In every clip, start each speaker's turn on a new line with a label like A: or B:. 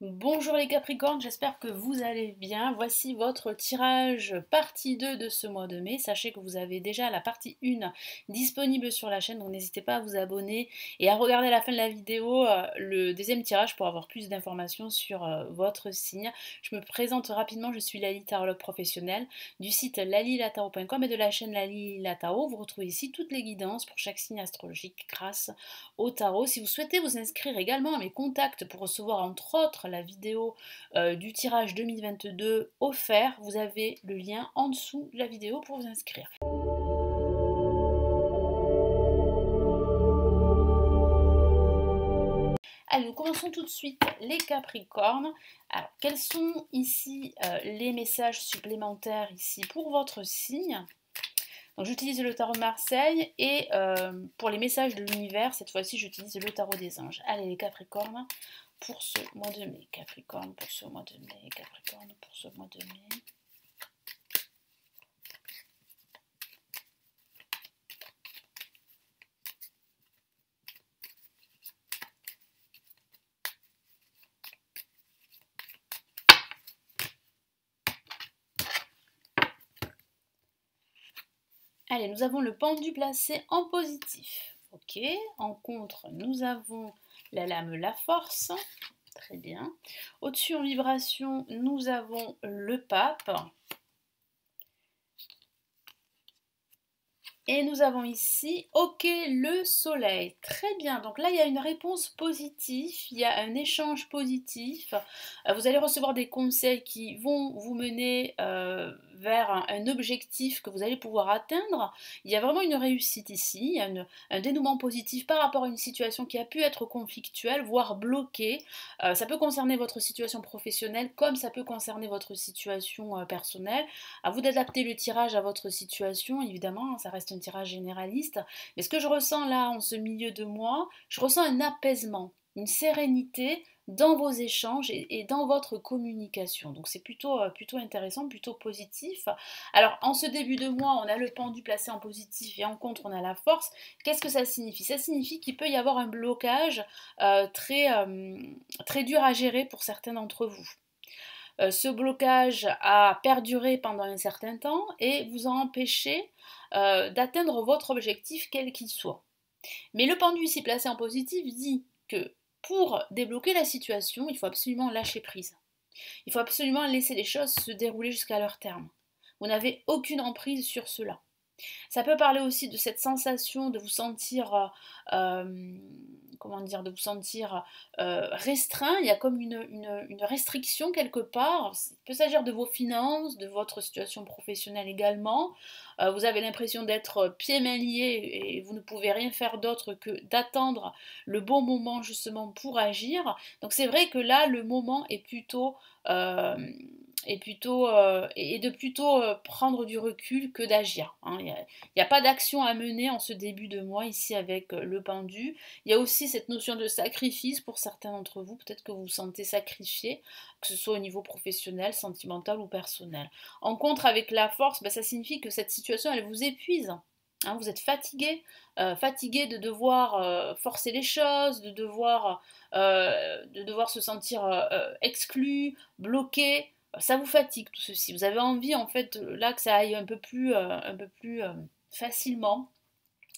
A: Bonjour les Capricornes, j'espère que vous allez bien. Voici votre tirage partie 2 de ce mois de mai. Sachez que vous avez déjà la partie 1 disponible sur la chaîne, donc n'hésitez pas à vous abonner et à regarder à la fin de la vidéo le deuxième tirage pour avoir plus d'informations sur votre signe. Je me présente rapidement, je suis Lali, tarologue professionnelle du site lalilatao.com et de la chaîne Lali Latao. Vous retrouvez ici toutes les guidances pour chaque signe astrologique grâce au tarot. Si vous souhaitez vous inscrire également à mes contacts pour recevoir entre autres la vidéo du tirage 2022 offert, vous avez le lien en dessous de la vidéo pour vous inscrire. Allez, nous commençons tout de suite les Capricornes. Alors, quels sont ici les messages supplémentaires ici pour votre signe? Donc j'utilise le tarot de Marseille et pour les messages de l'univers, cette fois-ci j'utilise le tarot des anges. Allez les Capricornes, pour ce mois de mai. Capricorne pour ce mois de mai. Capricorne pour ce mois de mai. Allez, nous avons le pendu placé en positif. Ok, en contre, nous avons la lame La Force. Très bien. Au-dessus en vibration, nous avons le pape. Et nous avons ici, ok, le soleil. Très bien, donc là il y a une réponse positive, il y a un échange positif. Vous allez recevoir des conseils qui vont vous mener vers un objectif que vous allez pouvoir atteindre. Il y a vraiment une réussite ici, il y a un dénouement positif par rapport à une situation qui a pu être conflictuelle, voire bloquée. Ça peut concerner votre situation professionnelle comme ça peut concerner votre situation personnelle. À vous d'adapter le tirage à votre situation, évidemment, ça reste un tirage généraliste. Mais ce que je ressens là, en ce milieu de mois, je ressens un apaisement, une sérénité dans vos échanges et dans votre communication. Donc c'est plutôt intéressant, plutôt positif. Alors en ce début de mois, on a le pendu placé en positif et en contre, on a la force. Qu'est-ce que ça signifie? Ça signifie qu'il peut y avoir un blocage très dur à gérer pour certains d'entre vous. Ce blocage a perduré pendant un certain temps et vous a empêché d'atteindre votre objectif quel qu'il soit. Mais le pendu ici placé en positif dit que pour débloquer la situation, il faut absolument lâcher prise. Il faut absolument laisser les choses se dérouler jusqu'à leur terme. Vous n'avez aucune emprise sur cela. Ça peut parler aussi de cette sensation de vous sentir, comment dire, de vous sentir restreint. Il y a comme une restriction quelque part. Il peut s'agir de vos finances, de votre situation professionnelle également. Vous avez l'impression d'être pieds mains liés et vous ne pouvez rien faire d'autre que d'attendre le bon moment justement pour agir. Donc c'est vrai que là, le moment est plutôt... et de plutôt prendre du recul que d'agir. Hein. Il n'y a pas d'action à mener en ce début de mois ici avec le pendu. Il y a aussi cette notion de sacrifice pour certains d'entre vous. Peut-être que vous vous sentez sacrifié, que ce soit au niveau professionnel, sentimental ou personnel. En contre, avec la force, ça signifie que cette situation, elle vous épuise. Hein, vous êtes fatigué, fatigué de devoir forcer les choses, de devoir se sentir exclu, bloqué. Ça vous fatigue tout ceci. Vous avez envie en fait là que ça aille un peu plus facilement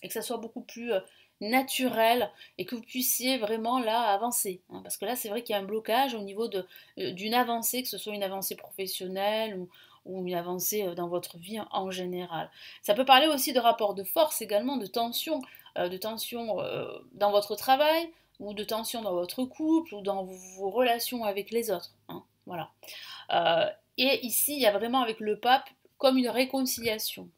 A: et que ça soit beaucoup plus naturel et que vous puissiez vraiment là avancer. Hein, parce que là c'est vrai qu'il y a un blocage au niveau d'une avancée, que ce soit une avancée professionnelle ou une avancée dans votre vie en général. Ça peut parler aussi de rapports de force également, de tension dans votre travail ou de tension dans votre couple ou dans vos relations avec les autres. Hein, voilà. Et ici, il y a vraiment avec le pape comme une réconciliation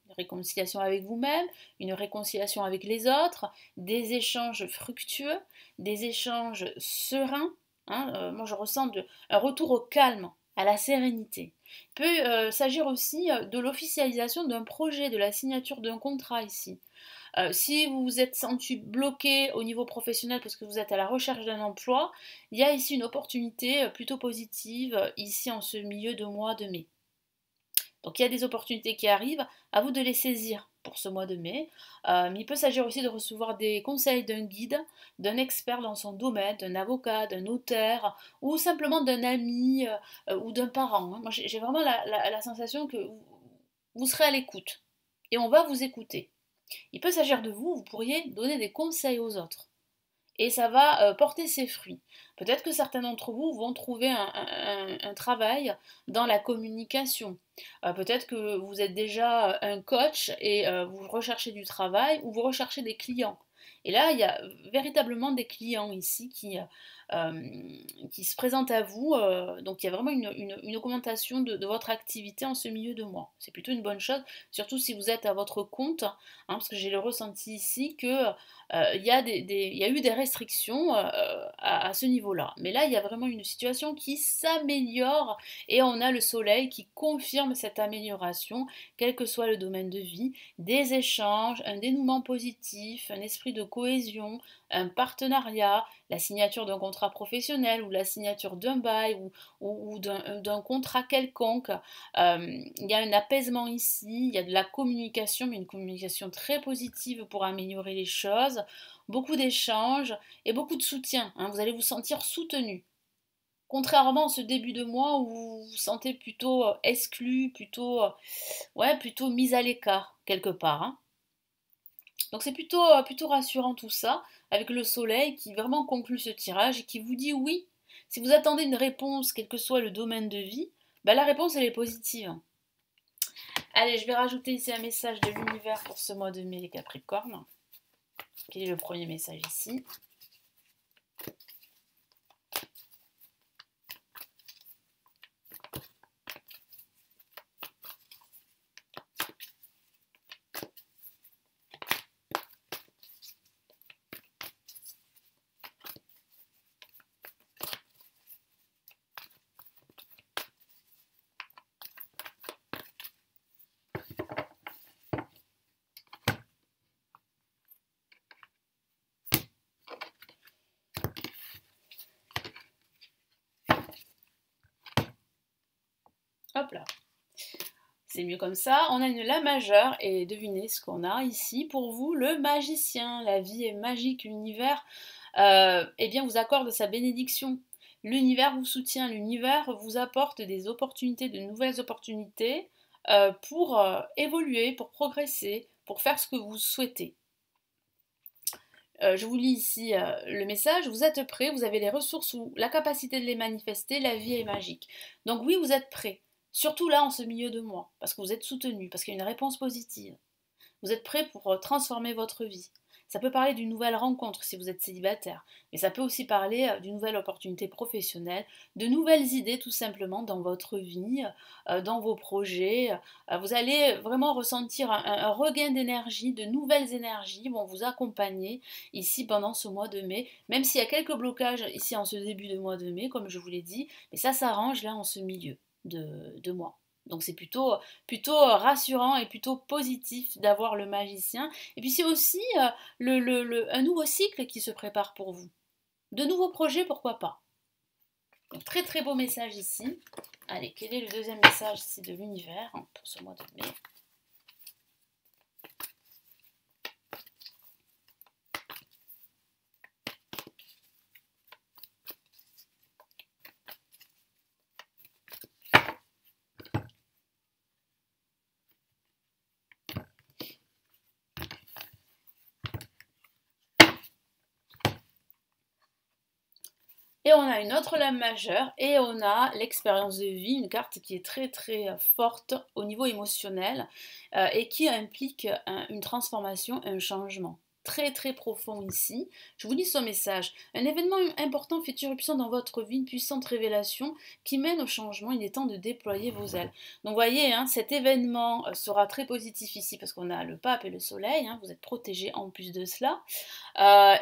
A: avec vous-même, une réconciliation avec les autres, des échanges fructueux, des échanges sereins. Hein, moi, je ressens un retour au calme, à la sérénité. Il peut s'agir aussi de l'officialisation d'un projet, de la signature d'un contrat ici. Si vous vous êtes senti bloqué au niveau professionnel parce que vous êtes à la recherche d'un emploi, il y a ici une opportunité plutôt positive ici en ce milieu de mois de mai. Donc il y a des opportunités qui arrivent, à vous de les saisir pour ce mois de mai. Mais il peut s'agir aussi de recevoir des conseils d'un guide, d'un expert dans son domaine, d'un avocat, d'un notaire, ou simplement d'un ami ou d'un parent, hein. Moi, j'ai vraiment la sensation que vous serez à l'écoute et on va vous écouter. Il peut s'agir de vous, vous pourriez donner des conseils aux autres et ça va porter ses fruits. Peut-être que certains d'entre vous vont trouver un travail dans la communication. Peut-être que vous êtes déjà un coach et vous recherchez du travail ou vous recherchez des clients. Et là, il y a véritablement des clients ici qui se présentent à vous. Donc il y a vraiment une augmentation de votre activité en ce milieu de mois. C'est plutôt une bonne chose, surtout si vous êtes à votre compte, hein, parce que j'ai le ressenti ici que il y a eu des restrictions à ce niveau-là. Mais là, il y a vraiment une situation qui s'améliore et on a le soleil qui confirme cette amélioration, quel que soit le domaine de vie, des échanges, un dénouement positif, un esprit de cohésion, un partenariat, la signature d'un contrat professionnel ou la signature d'un bail ou d'un contrat quelconque. Il y a un apaisement ici, il y a de la communication, mais une communication très positive pour améliorer les choses, beaucoup d'échanges et beaucoup de soutien, hein. Vous allez vous sentir soutenu. Contrairement à ce début de mois où vous vous sentez plutôt exclu, plutôt mis à l'écart quelque part, hein. Donc c'est plutôt rassurant tout ça, avec le soleil qui vraiment conclut ce tirage et qui vous dit oui. Si vous attendez une réponse, quel que soit le domaine de vie, bah la réponse elle est positive. Allez, je vais rajouter ici un message de l'univers pour ce mois de mai les Capricornes. Quel est le premier message ici? Hop là. C'est mieux comme ça. On a une La majeure et devinez ce qu'on a ici pour vous, le magicien. La vie est magique, l'univers eh bien vous accorde sa bénédiction. L'univers vous soutient, l'univers vous apporte des opportunités, de nouvelles opportunités pour évoluer, pour progresser, pour faire ce que vous souhaitez. Je vous lis ici le message. Vous êtes prêts, vous avez les ressources ou la capacité de les manifester, la vie est magique. Donc oui, vous êtes prêts. Surtout là, en ce milieu de mois, parce que vous êtes soutenu, parce qu'il y a une réponse positive. Vous êtes prêts pour transformer votre vie. Ça peut parler d'une nouvelle rencontre si vous êtes célibataire, mais ça peut aussi parler d'une nouvelle opportunité professionnelle, de nouvelles idées tout simplement dans votre vie, dans vos projets. Vous allez vraiment ressentir un regain d'énergie, de nouvelles énergies vont vous accompagner ici pendant ce mois de mai, même s'il y a quelques blocages ici en ce début de mois de mai, comme je vous l'ai dit, mais ça s'arrange là en ce milieu de mois. Donc c'est plutôt rassurant et plutôt positif d'avoir le magicien. Et puis c'est aussi un nouveau cycle qui se prépare pour vous. De nouveaux projets, pourquoi pas. Donc très très beau message ici. Allez, quel est le deuxième message ici de l'univers pour ce mois de mai? Et on a une autre lame majeure et on a l'expérience de vie, une carte qui est très très forte au niveau émotionnel et qui implique une transformation, un changement très très profond ici. Je vous lis son message. Un événement important fait irruption dans votre vie, une puissante révélation qui mène au changement. Il est temps de déployer vos ailes. Donc vous voyez, hein, cet événement sera très positif ici parce qu'on a le pape et le soleil. Hein, vous êtes protégés en plus de cela.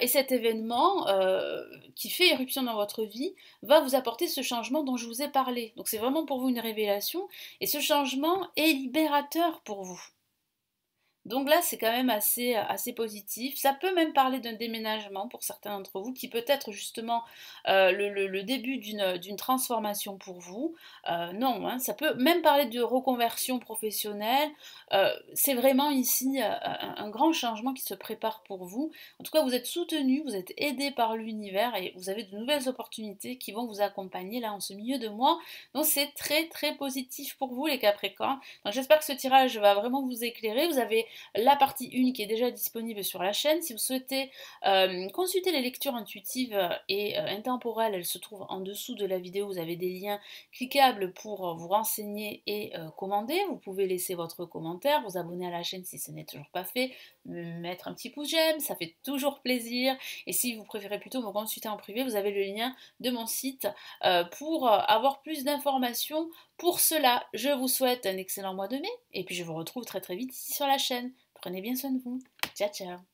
A: Et cet événement qui fait éruption dans votre vie va vous apporter ce changement dont je vous ai parlé. Donc c'est vraiment pour vous une révélation et ce changement est libérateur pour vous. Donc là, c'est quand même assez positif. Ça peut même parler d'un déménagement pour certains d'entre vous, qui peut être justement le début d'une transformation pour vous. Non, hein, ça peut même parler de reconversion professionnelle. C'est vraiment ici un grand changement qui se prépare pour vous. En tout cas, vous êtes soutenu, vous êtes aidé par l'univers et vous avez de nouvelles opportunités qui vont vous accompagner là en ce milieu de mois. Donc c'est très positif pour vous les Capricornes. Donc j'espère que ce tirage va vraiment vous éclairer. Vous avez la partie 1 qui est déjà disponible sur la chaîne. Si vous souhaitez consulter les lectures intuitives et intemporelles, elles se trouvent en dessous de la vidéo. Vous avez des liens cliquables pour vous renseigner et commander. Vous pouvez laisser votre commentaire, vous abonner à la chaîne si ce n'est toujours pas fait, mettre un petit pouce j'aime, ça fait toujours plaisir. Et si vous préférez plutôt me consulter en privé, vous avez le lien de mon site pour avoir plus d'informations. Pour cela, je vous souhaite un excellent mois de mai et puis je vous retrouve très vite ici sur la chaîne. Prenez bien soin de vous. Ciao ciao.